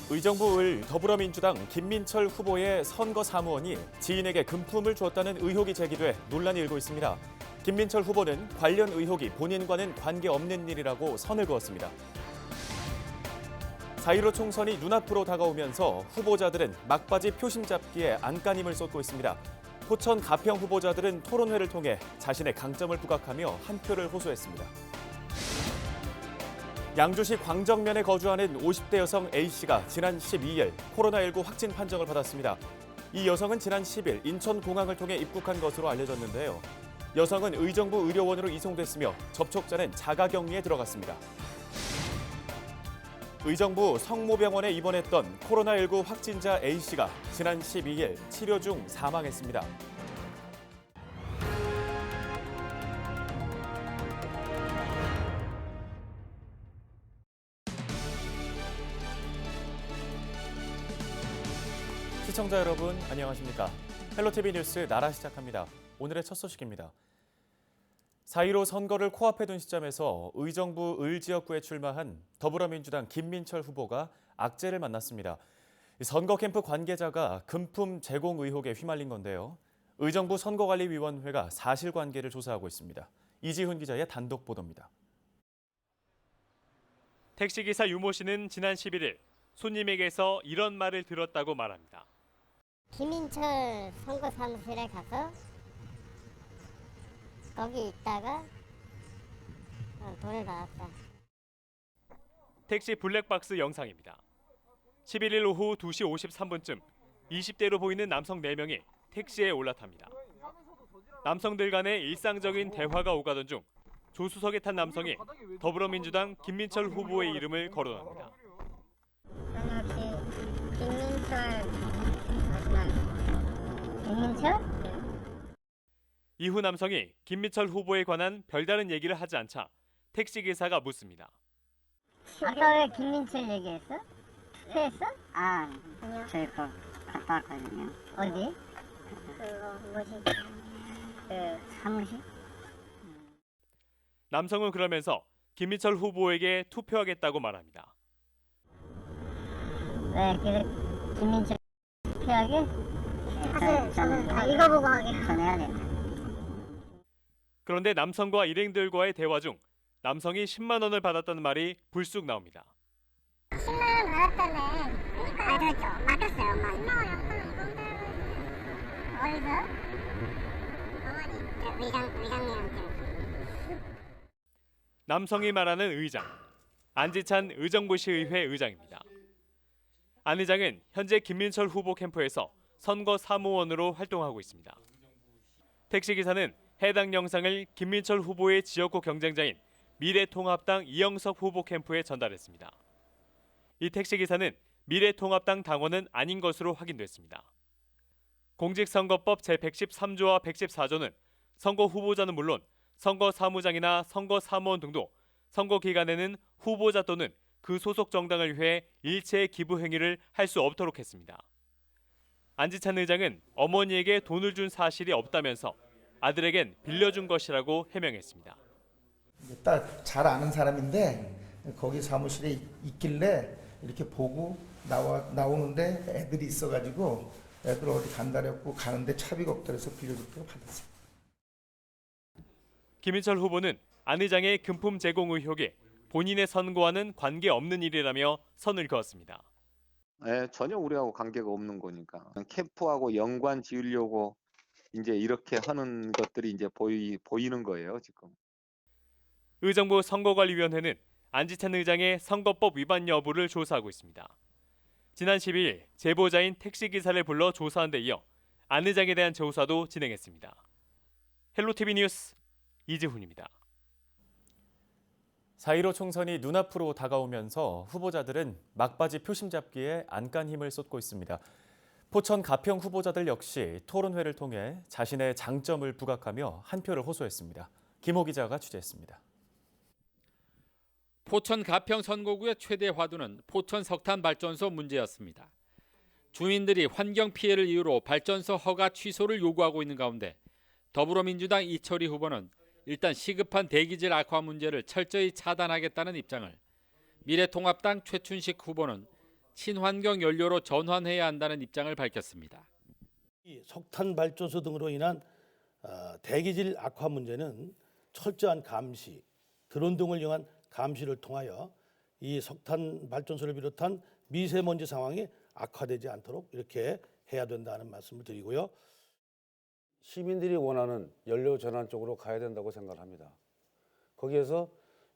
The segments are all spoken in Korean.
의정부 을 더불어민주당 김민철 후보의 선거 사무원이 지인에게 금품을 주었다는 의혹이 제기돼 논란이 일고 있습니다. 김민철 후보는 관련 의혹이 본인과는 관계없는 일이라고 선을 그었습니다. 4.15 총선이 눈앞으로 다가오면서 후보자들은 막바지 표심 잡기에 안간힘을 쏟고 있습니다. 포천 가평 후보자들은 토론회를 통해 자신의 강점을 부각하며 한 표를 호소했습니다. 양주시 광정면에 거주하는 50대 여성 A씨가 지난 12일 코로나19 확진 판정을 받았습니다. 이 여성은 지난 10일 인천공항을 통해 입국한 것으로 알려졌는데요. 여성은 의정부 의료원으로 이송됐으며 접촉자는 자가격리에 들어갔습니다. 의정부 성모병원에 입원했던 코로나19 확진자 A씨가 지난 12일 치료 중 사망했습니다. 시청자 여러분, 안녕하십니까? 헬로티비 뉴스 나라 시작합니다. 오늘의 첫 소식입니다. 4.15 선거를 코앞에 둔 시점에서 의정부 을 지역구에 출마한 더불어민주당 김민철 후보가 악재를 만났습니다. 선거 캠프 관계자가 금품 제공 의혹에 휘말린 건데요. 의정부 선거관리위원회가 사실관계를 조사하고 있습니다. 이지훈 기자의 단독 보도입니다. 택시기사 유모 씨는 지난 11일 손님에게서 이런 말을 들었다고 말합니다. 김민철 선거사무실에 가서 거기 있다가 돈을 받았다. 택시 블랙박스 영상입니다. 11일 오후 2시 53분쯤 20대로 보이는 남성 4명이 택시에 올라탑니다. 남성들 간의 일상적인 대화가 오가던 중 조수석에 탄 남성이 더불어민주당 김민철 후보의 이름을 거론합니다. 김민철? 이후 남성이 김민철 후보에 관한 별다른 얘기를 하지 않자 택시기사가 묻습니다. 아까 왜 김민철 얘기했어? 회했어? 아니요. 저희 거 갔다 왔거든요. 어디? 뭐지? 사무실? 남성은 그러면서 김민철 후보에게 투표하겠다고 말합니다. 왜 김민철 투표하게? 사실 저는 다 읽어보고 하게. 전해야 된다. 그런데 남성과 일행들과의 대화 중 남성이 10만 원을 받았다는 말이 불쑥 나옵니다. 10만 원 받았다네. 그러니까 맡겼어요, 엄마. 10만 원이 없어. 어디서? 어머니, 의장님한테. 남성이 말하는 의장, 안지찬 의정부시의회 의장입니다. 안 의장은 현재 김민철 후보 캠프에서 선거 사무원으로 활동하고 있습니다. 택시기사는 해당 영상을 김민철 후보의 지역구 경쟁자인 미래통합당 이영석 후보 캠프에 전달했습니다. 이 택시기사는 미래통합당 당원은 아닌 것으로 확인됐습니다. 공직선거법 제113조와 114조는 선거 후보자는 물론 선거 사무장이나 선거 사무원 등도 선거 기간에는 후보자 또는 그 소속 정당을 위해 일체의 기부 행위를 할 수 없도록 했습니다. 안지찬 의장은 어머니에게 돈을 준 사실이 없다면서 아들에겐 빌려준 것이라고 해명했습니다. 딱 잘 아는 사람인데 거기 사무실에 있길래 이렇게 보고 나오는데 애들이 있어가지고 애들 어디 간다랬고 가는데 차비가 없다 해서 빌려줬다고 받았어요. 김민철 후보는 안 의장의 금품 제공 의혹이 본인의 선거와는 관계없는 일이라며 선을 그었습니다. 네, 전혀 우리하고 관계가 없는 거니까 캠프하고 연관 지으려고 이제 이렇게 하는 것들이 이제 보이는 거예요, 지금. 의정부 선거관리위원회는 안지찬 의장의 선거법 위반 여부를 조사하고 있습니다. 지난 12일 제보자인 택시기사를 불러 조사한 데 이어 안 의장에 대한 조사도 진행했습니다. 헬로티비 뉴스 이지훈입니다. 4.15 총선이 눈앞으로 다가오면서 후보자들은 막바지 표심 잡기에 안간힘을 쏟고 있습니다. 포천 가평 후보자들 역시 토론회를 통해 자신의 장점을 부각하며 한 표를 호소했습니다. 김호 기자가 취재했습니다. 포천 가평 선거구의 최대 화두는 포천 석탄 발전소 문제였습니다. 주민들이 환경 피해를 이유로 발전소 허가 취소를 요구하고 있는 가운데 더불어민주당 이철희 후보는 일단 시급한 대기질 악화 문제를 철저히 차단하겠다는 입장을, 미래통합당 최춘식 후보는 친환경 연료로 전환해야 한다는 입장을 밝혔습니다. 이 석탄 발전소 등으로 인한 대기질 악화 문제는 철저한 감시, 드론 등을 이용한 감시를 통하여 이 석탄 발전소를 비롯한 미세먼지 상황이 악화되지 않도록 이렇게 해야 된다는 말씀을 드리고요. 시민들이 원하는 연료 전환 쪽으로 가야 된다고 생각합니다. 거기에서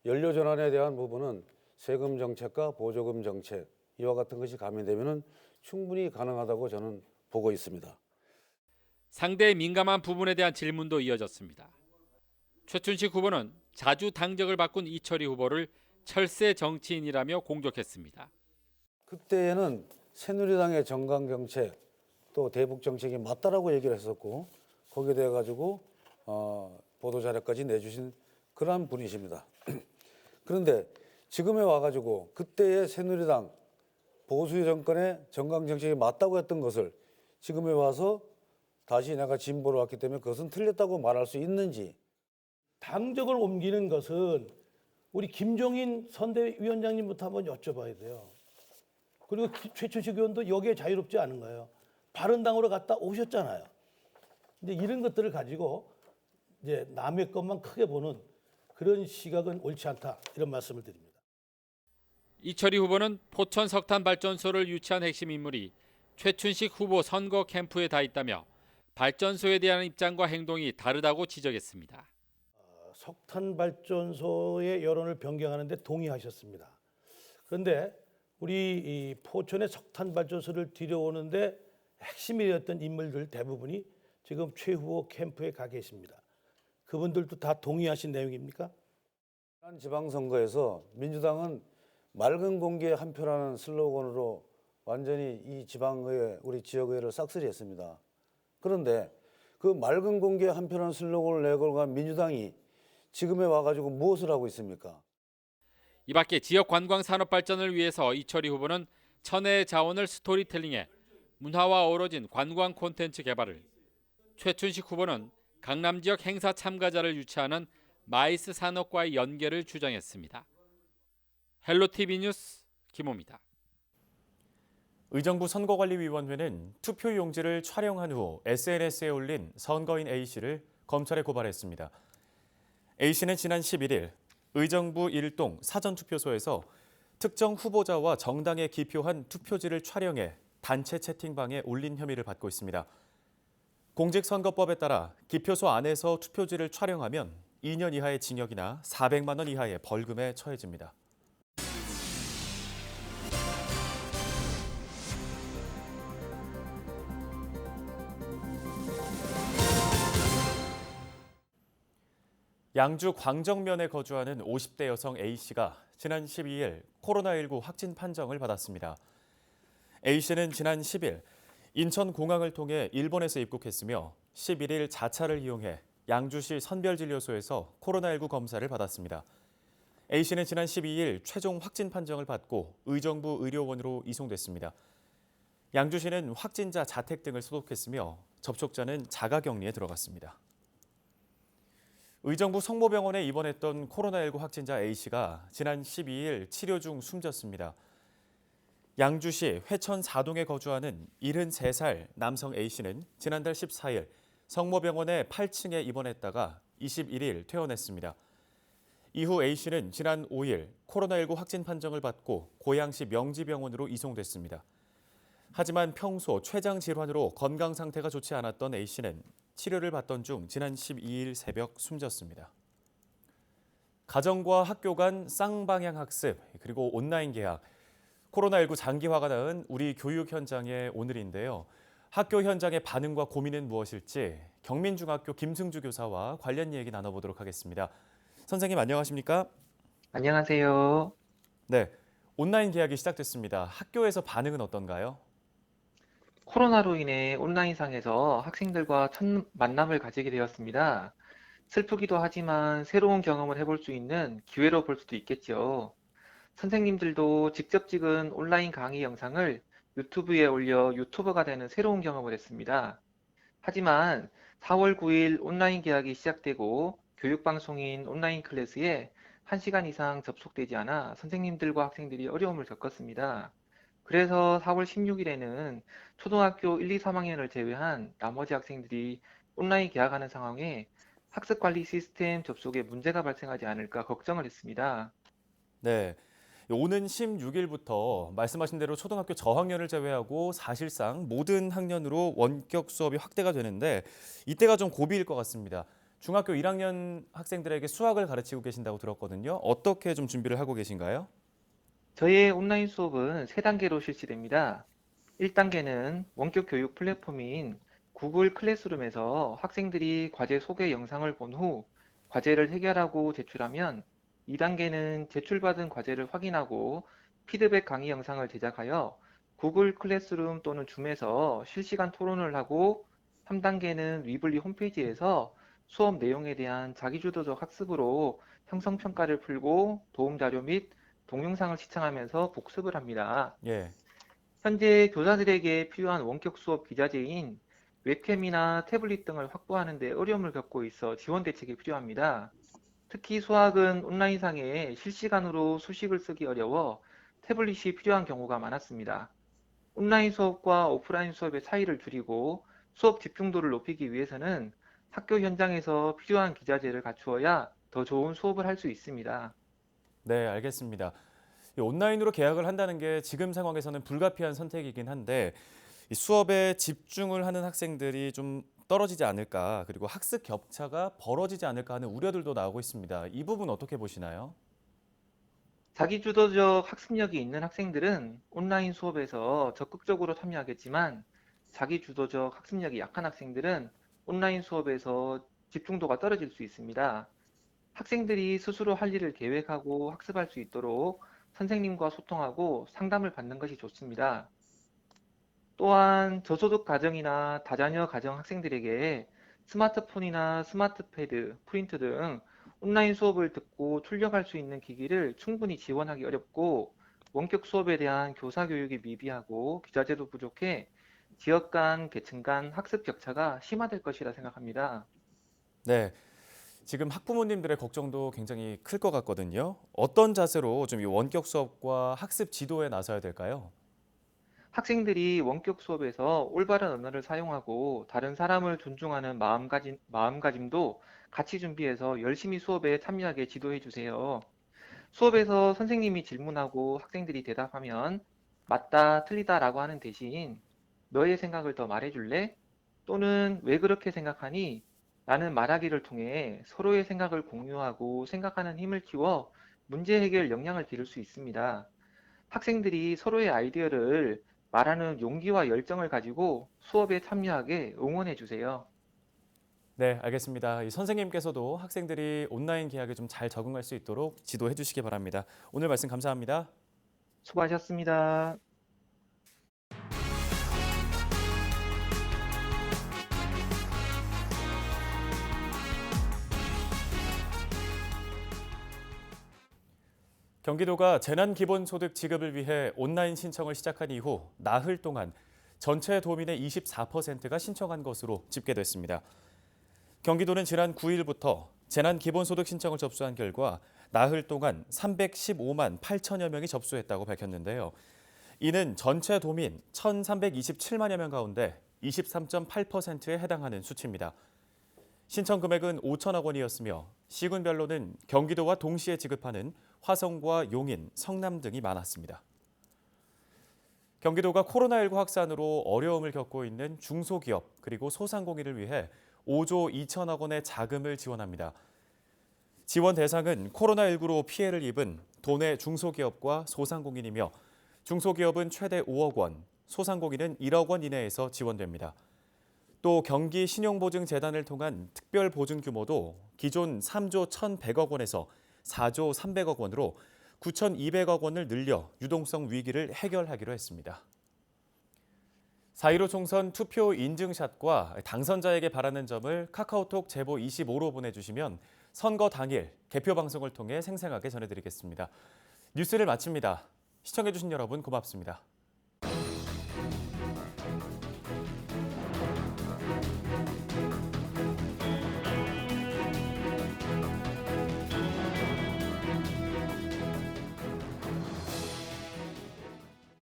연료 전환에 대한 부분은 세금 정책과 보조금 정책 이와 같은 것이 가미되면 충분히 가능하다고 저는 보고 있습니다. 상대의 민감한 부분에 대한 질문도 이어졌습니다. 최춘식 후보는 자주 당적을 바꾼 이철희 후보를 철새 정치인이라며 공격했습니다. 그때에는 새누리당의 정강 정책 또 대북 정책이 맞다라고 얘기를 했었고 거기에 대해 가지고 보도 자료까지 내주신 그러한 분이십니다. 그런데 지금에 와가지고 그때의 새누리당 보수 정권의 정강 정책이 맞다고 했던 것을 지금에 와서 다시 내가 진보로 왔기 때문에 그것은 틀렸다고 말할 수 있는지. 당적을 옮기는 것은 우리 김종인 선대위원장님부터 한번 여쭤봐야 돼요. 그리고 최춘식 의원도 여기에 자유롭지 않은 거예요. 바른당으로 갔다 오셨잖아요. 이제 이런 것들을 가지고 이제 남의 것만 크게 보는 그런 시각은 옳지 않다 이런 말씀을 드립니다. 이철희 후보는 포천 석탄 발전소를 유치한 핵심 인물이 최춘식 후보 선거 캠프에 다 있다며 발전소에 대한 입장과 행동이 다르다고 지적했습니다. 석탄 발전소의 여론을 변경하는 데 동의하셨습니다. 그런데 우리 이 포천의 석탄 발전소를 들여오는데 핵심이 되었던 인물들 대부분이 지금 최 후보 캠프에 가 계십니다. 그분들도 다 동의하신 내용입니까? 지난 지방선거에서 민주당은 맑은 공기에 한 표라는 슬로건으로 완전히 이 지방의회, 우리 지역의회를 싹쓸이했습니다. 그런데 그 맑은 공기에 한 표라는 슬로건을 내걸고 간 민주당이 지금에 와가지고 무엇을 하고 있습니까? 이 밖에 지역 관광 산업 발전을 위해서 이철희 후보는 천혜의 자원을 스토리텔링해 문화와 어우러진 관광 콘텐츠 개발을, 최춘식 후보는 강남 지역 행사 참가자를 유치하는 마이스 산업과의 연계를 주장했습니다. 헬로티비 뉴스 김호입니다. 의정부 선거관리위원회는 투표 용지를 촬영한 후 SNS에 올린 선거인 A씨를 검찰에 고발했습니다. A씨는 지난 11일 의정부 1동 사전투표소에서 특정 후보자와 정당에 기표한 투표지를 촬영해 단체 채팅방에 올린 혐의를 받고 있습니다. 공직선거법에 따라 기표소 안에서 투표지를 촬영하면 2년 이하의 징역이나 400만 원 이하의 벌금에 처해집니다. 양주 광정면에 거주하는 50대 여성 A씨가 지난 12일 코로나19 확진 판정을 받았습니다. A씨는 지난 10일 인천공항을 통해 일본에서 입국했으며 11일 자차를 이용해 양주시 선별진료소에서 코로나19 검사를 받았습니다. A씨는 지난 12일 최종 확진 판정을 받고 의정부 의료원으로 이송됐습니다. 양주시는 확진자 자택 등을 소독했으며 접촉자는 자가격리에 들어갔습니다. 의정부 성모병원에 입원했던 코로나19 확진자 A씨가 지난 12일 치료 중 숨졌습니다. 양주시 회천 4동에 거주하는 73살 남성 A씨는 지난달 14일 성모병원의 8층에 입원했다가 21일 퇴원했습니다. 이후 A씨는 지난 5일 코로나19 확진 판정을 받고 고양시 명지병원으로 이송됐습니다. 하지만 평소 췌장 질환으로 건강 상태가 좋지 않았던 A씨는 치료를 받던 중 지난 12일 새벽 숨졌습니다. 가정과 학교 간 쌍방향 학습 그리고 온라인 개학, 코로나19 장기화가 낳은 우리 교육 현장의 오늘인데요. 학교 현장의 반응과 고민은 무엇일지 경민중학교 김승주 교사와 관련 얘기 나눠보도록 하겠습니다. 선생님 안녕하십니까? 안녕하세요. 네, 온라인 개학이 시작됐습니다. 학교에서 반응은 어떤가요? 코로나로 인해 온라인상에서 학생들과 첫 만남을 가지게 되었습니다. 슬프기도 하지만 새로운 경험을 해볼 수 있는 기회로 볼 수도 있겠죠. 선생님들도 직접 찍은 온라인 강의 영상을 유튜브에 올려 유튜버가 되는 새로운 경험을 했습니다. 하지만 4월 9일 온라인 개학이 시작되고 교육방송인 온라인 클래스에 1시간 이상 접속되지 않아 선생님들과 학생들이 어려움을 겪었습니다. 그래서 4월 16일에는 초등학교 1, 2, 3학년을 제외한 나머지 학생들이 온라인 개학하는 상황에 학습 관리 시스템 접속에 문제가 발생하지 않을까 걱정을 했습니다. 네. 오는 16일부터 말씀하신 대로 초등학교 저학년을 제외하고 사실상 모든 학년으로 원격 수업이 확대가 되는데 이때가 좀 고비일 것 같습니다. 중학교 1학년 학생들에게 수학을 가르치고 계신다고 들었거든요. 어떻게 좀 준비를 하고 계신가요? 저희의 온라인 수업은 3단계로 실시됩니다. 1단계는 원격 교육 플랫폼인 구글 클래스룸에서 학생들이 과제 소개 영상을 본 후 과제를 해결하고 제출하면 2단계는 제출받은 과제를 확인하고 피드백 강의 영상을 제작하여 구글 클래스룸 또는 줌에서 실시간 토론을 하고 3단계는 위블리 홈페이지에서 수업 내용에 대한 자기주도적 학습으로 형성평가를 풀고 도움자료 및 동영상을 시청하면서 복습을 합니다. 예. 현재 교사들에게 필요한 원격 수업 기자재인 웹캠이나 태블릿 등을 확보하는 데 어려움을 겪고 있어 지원 대책이 필요합니다. 특히 수학은 온라인상에 실시간으로 수식을 쓰기 어려워 태블릿이 필요한 경우가 많았습니다. 온라인 수업과 오프라인 수업의 차이를 줄이고 수업 집중도를 높이기 위해서는 학교 현장에서 필요한 기자재를 갖추어야 더 좋은 수업을 할 수 있습니다. 네, 알겠습니다. 이 온라인으로 개학을 한다는 게 지금 상황에서는 불가피한 선택이긴 한데 이 수업에 집중을 하는 학생들이 좀 떨어지지 않을까, 그리고 학습 격차가 벌어지지 않을까 하는 우려들도 나오고 있습니다. 이 부분 어떻게 보시나요? 자기주도적 학습력이 있는 학생들은 온라인 수업에서 적극적으로 참여하겠지만 자기주도적 학습력이 약한 학생들은 온라인 수업에서 집중도가 떨어질 수 있습니다. 학생들이 스스로 할 일을 계획하고 학습할 수 있도록 선생님과 소통하고 상담을 받는 것이 좋습니다. 또한 저소득 가정이나 다자녀 가정 학생들에게 스마트폰이나 스마트패드, 프린터 등 온라인 수업을 듣고 출력할 수 있는 기기를 충분히 지원하기 어렵고 원격 수업에 대한 교사 교육이 미비하고 기자재도 부족해 지역 간, 계층 간 학습 격차가 심화될 것이라 생각합니다. 네, 지금 학부모님들의 걱정도 굉장히 클 것 같거든요. 어떤 자세로 좀 이 원격 수업과 학습 지도에 나서야 될까요? 학생들이 원격 수업에서 올바른 언어를 사용하고 다른 사람을 존중하는 마음가짐도 같이 준비해서 열심히 수업에 참여하게 지도해 주세요. 수업에서 선생님이 질문하고 학생들이 대답하면 맞다, 틀리다라고 하는 대신 너의 생각을 더 말해줄래? 또는 왜 그렇게 생각하니? 라는 말하기를 통해 서로의 생각을 공유하고 생각하는 힘을 키워 문제 해결 역량을 기를 수 있습니다. 학생들이 서로의 아이디어를 말하는 용기와 열정을 가지고 수업에 참여하게 응원해 주세요. 네, 알겠습니다. 이 선생님께서도 학생들이 온라인 개학에 좀 잘 적응할 수 있도록 지도해 주시기 바랍니다. 오늘 말씀 감사합니다. 수고하셨습니다. 경기도가 재난기본소득 지급을 위해 온라인 신청을 시작한 이후 나흘 동안 전체 도민의 24%가 신청한 것으로 집계됐습니다. 경기도는 지난 9일부터 재난기본소득 신청을 접수한 결과 나흘 동안 315만 8천여 명이 접수했다고 밝혔는데요. 이는 전체 도민 1,327만여 명 가운데 23.8%에 해당하는 수치입니다. 신청 금액은 5천억 원이었으며 시군별로는 경기도와 동시에 지급하는 화성과 용인, 성남 등이 많았습니다. 경기도가 코로나19 확산으로 어려움을 겪고 있는 중소기업 그리고 소상공인을 위해 5조 2천억 원의 자금을 지원합니다. 지원 대상은 코로나19로 피해를 입은 도내 중소기업과 소상공인이며 중소기업은 최대 5억 원, 소상공인은 1억 원 이내에서 지원됩니다. 또 경기신용보증재단을 통한 특별보증 규모도 기존 3조 1,100억 원에서 4조 300억 원으로 9,200억 원을 늘려 유동성 위기를 해결하기로 했습니다. 4.15 총선 투표 인증샷과 당선자에게 바라는 점을 카카오톡 제보 25로 보내주시면 선거 당일 개표 방송을 통해 생생하게 전해드리겠습니다. 뉴스를 마칩니다. 시청해주신 여러분 고맙습니다.